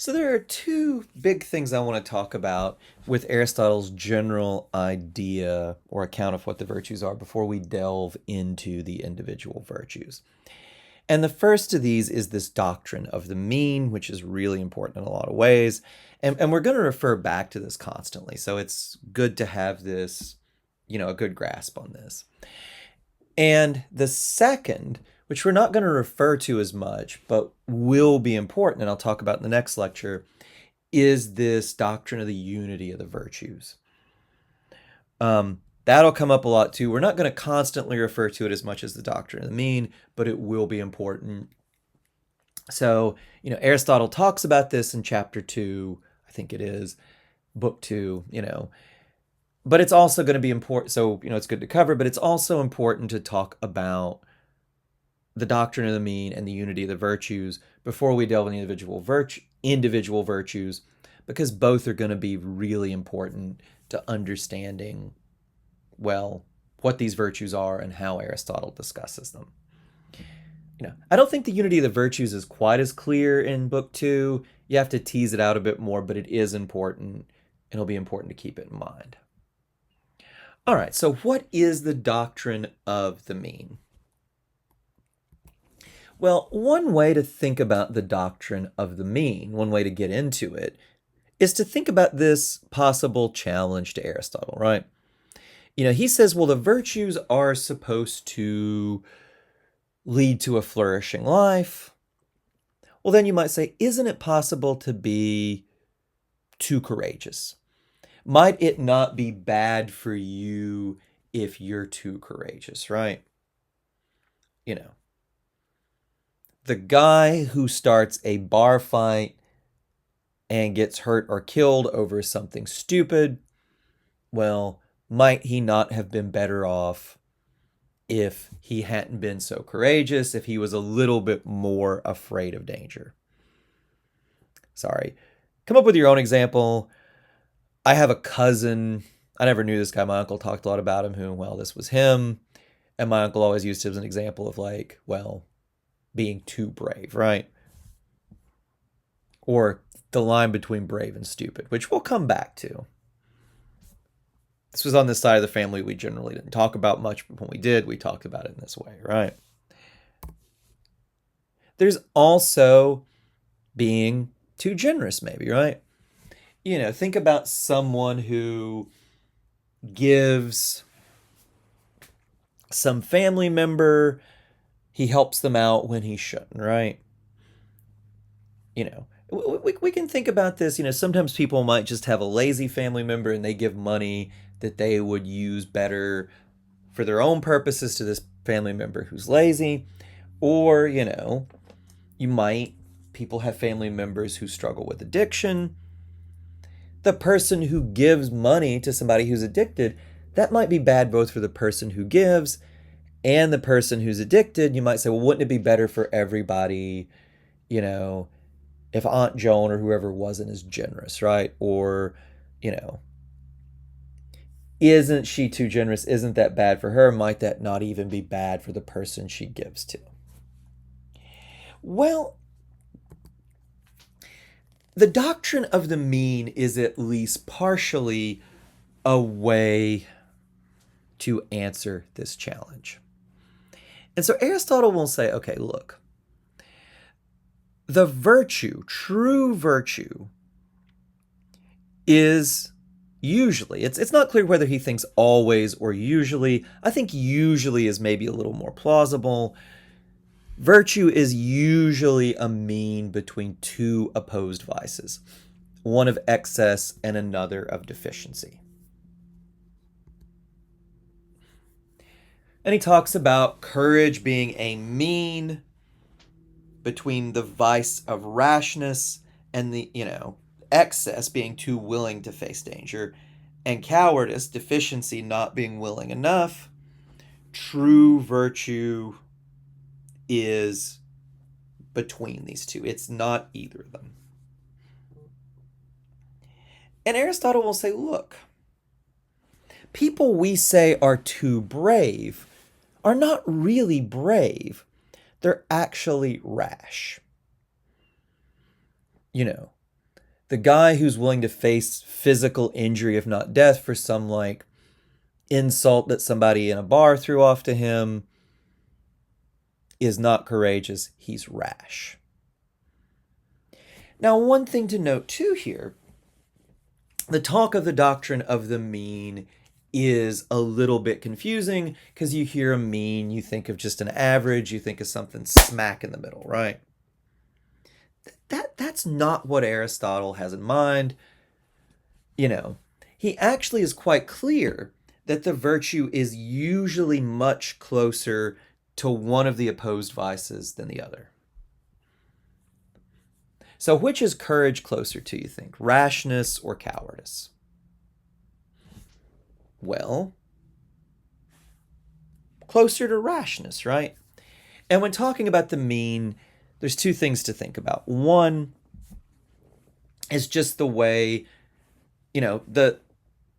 So there are two big things I want to talk about with Aristotle's general idea or account of what the virtues are before we delve into the individual virtues. And the first of these is this doctrine of the mean, which is really important in a lot of ways. And we're going to refer back to this constantly. So it's good to have this, a good grasp on this. And the second, which we're not going to refer to as much, but will be important, and I'll talk about in the next lecture, is this doctrine of the unity of the virtues. That'll come up a lot too. We're not going to constantly refer to it as much as the doctrine of the mean, but it will be important. So, Aristotle talks about this in chapter 2, I think it is, book 2, but it's also going to be important. So, it's good to cover, but it's also important to talk about the doctrine of the mean and the unity of the virtues before we delve into individual virtues, because both are going to be really important to understanding, well, what these virtues are and how Aristotle discusses them. I don't think the unity of the virtues is quite as clear in book 2. You have to tease it out a bit more, but it is important, and it'll be important to keep it in mind. All right, so what is the doctrine of the mean? Well, one way to think about the doctrine of the mean, one way to get into it, is to think about this possible challenge to Aristotle, right? He says, well, the virtues are supposed to lead to a flourishing life. Well, then you might say, isn't it possible to be too courageous? Might it not be bad for you if you're too courageous, right? The guy who starts a bar fight and gets hurt or killed over something stupid, well, might he not have been better off if he hadn't been so courageous, if he was a little bit more afraid of danger? Sorry. Come up with your own example. I have a cousin. I never knew this guy. My uncle talked a lot about him, this was him. And my uncle always used him as an example of being too brave, right? Or the line between brave and stupid, which we'll come back to. This was on this side of the family we generally didn't talk about much, but when we did, we talked about it in this way, right? There's also being too generous, maybe, right? Think about someone who gives some family member, he helps them out when he shouldn't, right? We can think about this. Sometimes people might just have a lazy family member and they give money that they would use better for their own purposes to this family member who's lazy. Or, people have family members who struggle with addiction. The person who gives money to somebody who's addicted, that might be bad both for the person who gives and the person who's addicted. You might say, well, wouldn't it be better for everybody, if Aunt Joan or whoever wasn't as generous, right? Or, isn't she too generous? Isn't that bad for her? Might that not even be bad for the person she gives to? Well, the doctrine of the mean is at least partially a way to answer this challenge. And so Aristotle will say, okay, look, the virtue, true virtue, is usually, it's not clear whether he thinks always or usually. I think usually is maybe a little more plausible. Virtue is usually a mean between two opposed vices, one of excess and another of deficiency. And he talks about courage being a mean between the vice of rashness and the, excess being too willing to face danger, and cowardice, deficiency, not being willing enough. True virtue is between these two. It's not either of them. And Aristotle will say, look, people we say are too brave are not really brave. They're actually rash. The guy who's willing to face physical injury, if not death, for some like insult that somebody in a bar threw off to him is not courageous. He's rash. Now, one thing to note too here, the talk of the doctrine of the mean is a little bit confusing because you hear a mean, you think of just an average, you think of something smack in the middle, right? That's not what Aristotle has in mind. He actually is quite clear that the virtue is usually much closer to one of the opposed vices than the other. So which is courage closer to, you think? Rashness or cowardice? Well, closer to rashness, right? And when talking about the mean, there's two things to think about. One is just the way, the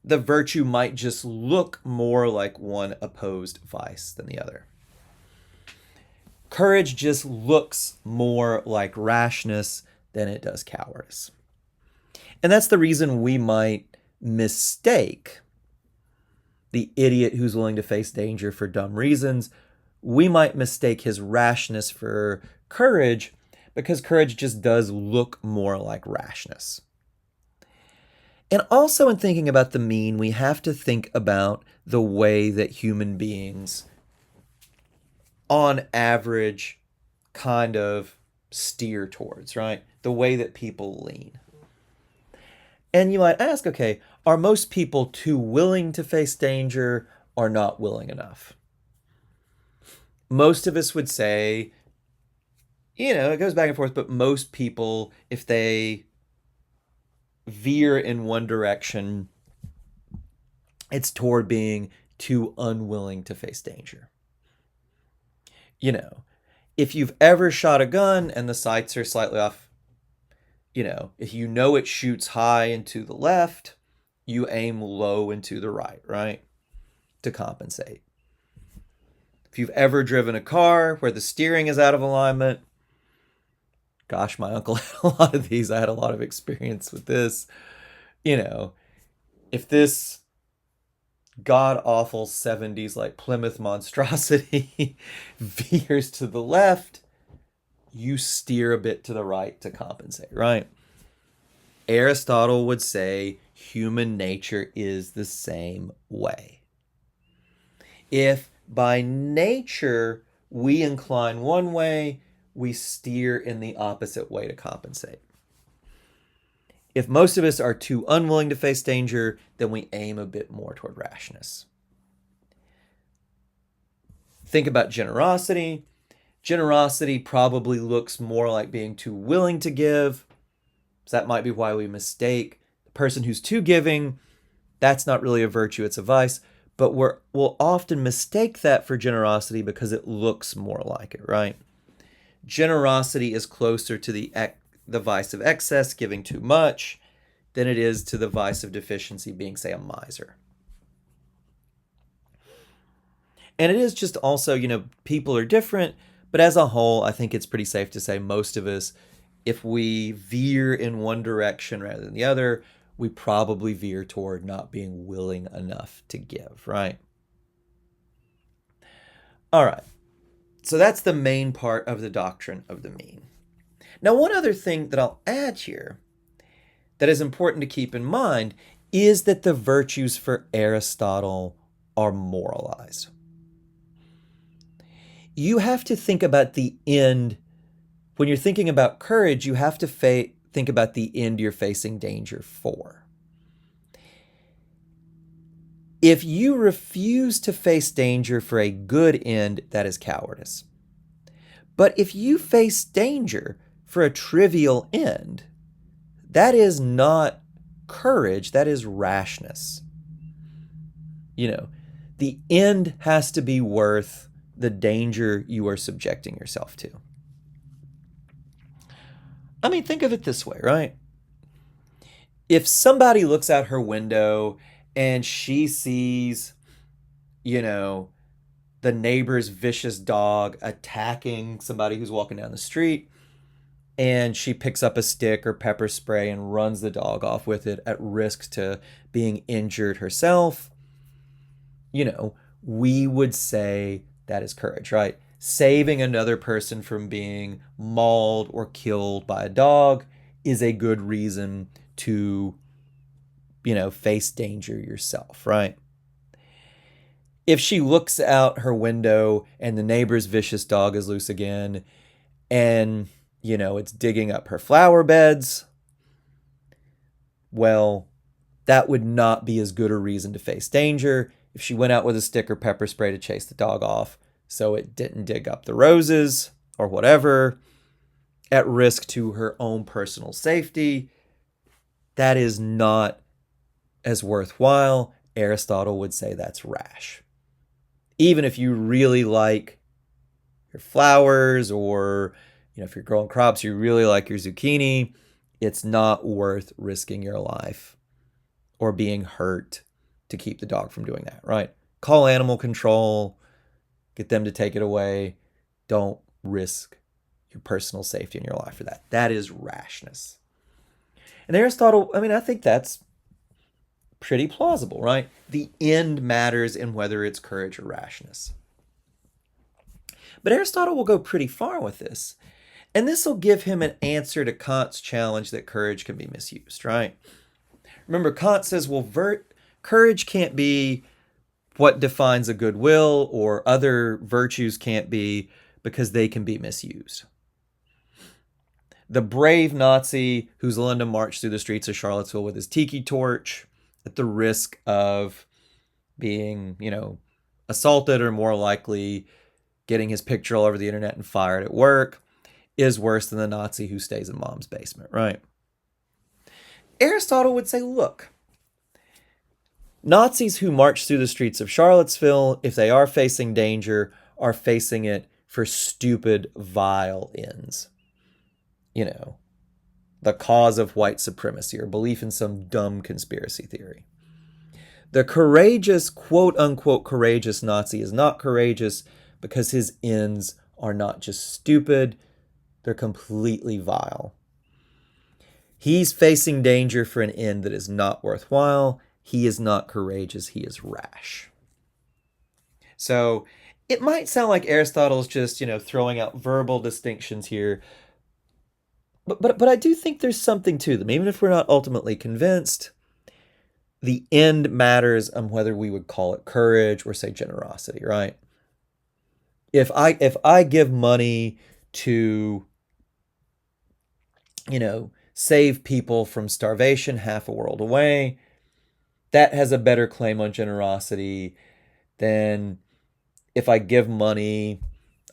virtue might just look more like one opposed vice than the other. Courage just looks more like rashness than it does cowardice. And that's the reason we might mistake the idiot who's willing to face danger for dumb reasons. We might mistake his rashness for courage because courage just does look more like rashness. And also in thinking about the mean, we have to think about the way that human beings, on average, kind of steer towards, right? The way that people lean. And you might ask, okay, are most people too willing to face danger or not willing enough? Most of us would say, it goes back and forth, but most people, if they veer in one direction, it's toward being too unwilling to face danger. If you've ever shot a gun and the sights are slightly off, if it shoots high and to the left, you aim low and to the right, to compensate. If you've ever driven a car where the steering is out of alignment, gosh, my uncle had a lot of these. I had a lot of experience with this. If this god-awful 70s like Plymouth monstrosity veers to the left, you steer a bit to the right to compensate, right? Aristotle would say human nature is the same way. If by nature we incline one way, we steer in the opposite way to compensate. If most of us are too unwilling to face danger, then we aim a bit more toward rashness. Think about generosity. Generosity probably looks more like being too willing to give. So that might be why we mistake the person who's too giving. That's not really a virtue, it's a vice. But we'll often mistake that for generosity because it looks more like it, right? Generosity is closer to the vice of excess, giving too much, than it is to the vice of deficiency, being, say, a miser. And it is just also, people are different, but as a whole, I think it's pretty safe to say most of us, if we veer in one direction rather than the other, we probably veer toward not being willing enough to give, right? All right. So that's the main part of the doctrine of the mean. Now, one other thing that I'll add here that is important to keep in mind is that the virtues for Aristotle are moralized. You have to think about the end. When you're thinking about courage, you have to think about the end you're facing danger for. If you refuse to face danger for a good end, that is cowardice. But if you face danger for a trivial end, that is not courage, that is rashness. The end has to be worth the danger you are subjecting yourself to. I mean, think of it this way, right? If somebody looks out her window and she sees, the neighbor's vicious dog attacking somebody who's walking down the street, and she picks up a stick or pepper spray and runs the dog off with it at risk to being injured herself, we would say that is courage, right? Saving another person from being mauled or killed by a dog is a good reason to, face danger yourself, right? If she looks out her window and the neighbor's vicious dog is loose again and, it's digging up her flower beds, well, that would not be as good a reason to face danger if she went out with a stick or pepper spray to chase the dog off so it didn't dig up the roses or whatever at risk to her own personal safety. That is not as worthwhile. Aristotle would say that's rash. Even if you really like your flowers, or if you're growing crops, you really like your zucchini, it's not worth risking your life or being hurt to keep the dog from doing that, right? Call animal control, get them to take it away. Don't risk your personal safety and your life for that. That is rashness. And Aristotle, I think that's pretty plausible, right? The end matters in whether it's courage or rashness. But Aristotle will go pretty far with this. And this will give him an answer to Kant's challenge that courage can be misused, right? Remember, Kant says, well, courage can't be what defines a good will, or other virtues can't be, because they can be misused. The brave Nazi who's willing to march through the streets of Charlottesville with his tiki torch at the risk of being, assaulted, or more likely getting his picture all over the internet and fired at work, is worse than the Nazi who stays in mom's basement, right? Aristotle would say, look, Nazis who march through the streets of Charlottesville, if they are facing danger, are facing it for stupid, vile ends. The cause of white supremacy or belief in some dumb conspiracy theory. The courageous, quote unquote, courageous Nazi is not courageous because his ends are not just stupid, they're completely vile. He's facing danger for an end that is not worthwhile. He is not courageous, he is rash. So it might sound like Aristotle's just, throwing out verbal distinctions here. But I do think there's something to them. Even if we're not ultimately convinced, the end matters on whether we would call it courage or say generosity, right? If I give money to, save people from starvation half a world away, that has a better claim on generosity than if I give money.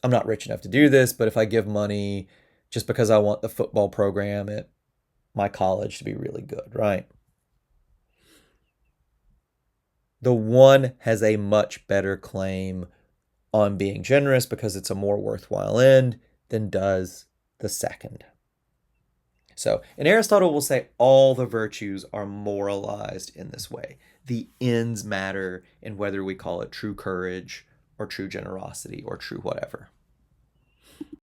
I'm not rich enough to do this, but if I give money just because I want the football program at my college to be really good, right? The one has a much better claim on being generous because it's a more worthwhile end than does the second. So, and Aristotle will say all the virtues are moralized in this way. The ends matter in whether we call it true courage or true generosity or true whatever.